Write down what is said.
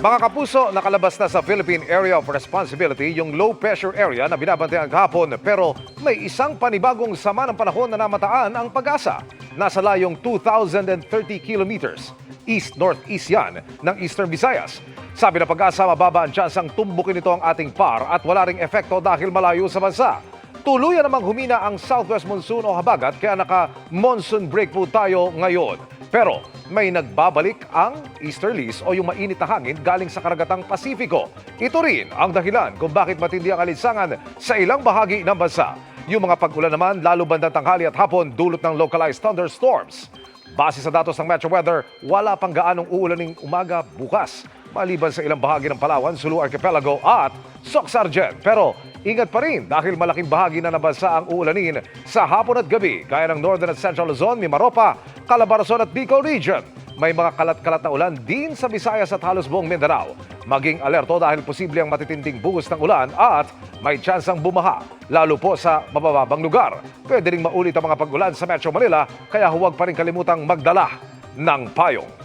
Mga kapuso, nakalabas na sa Philippine Area of Responsibility yung low pressure area na binabantayan kahapon pero may isang panibagong sama ng panahon na namataan ang Pag-asa. Nasa layong 2,030 kilometers. East-northeast yan ng Eastern Visayas. Sabi ng Pag-asa, mababa ang tsansang tumbukin ito ang ating par at wala ring epekto dahil malayo sa bansa. Tuluyan namang humina ang southwest monsoon o habagat kaya naka-monsoon break po tayo ngayon. Pero may nagbabalik ang easterlies o yung mainit na hangin galing sa karagatang Pasifiko. Ito rin ang dahilan kung bakit matindi ang alinsangan sa ilang bahagi ng bansa. Yung mga pag-ulan naman, lalo bandang tanghali at hapon, dulot ng localized thunderstorms. Base sa datos ng Metro Weather, wala pang gaanong uulaning umaga bukas, maliban sa ilang bahagi ng Palawan, Sulu Archipelago at Soc-Sargen. Pero ingat pa rin dahil malaking bahagi na nabansa ang uulanin sa hapon at gabi, gaya ng Northern at Central Luzon, Mimaropa, Calabarzon at Bicol Region. May mga kalat-kalat na ulan din sa Visayas at halos buong Mindanao. Maging alerto dahil posible ang matitinding buhos ng ulan at may tsansang bumaha, lalo po sa mabababang lugar. Pwede ring maulit ang mga pag-ulan sa Metro Manila, kaya huwag pa rin kalimutang magdala ng payong.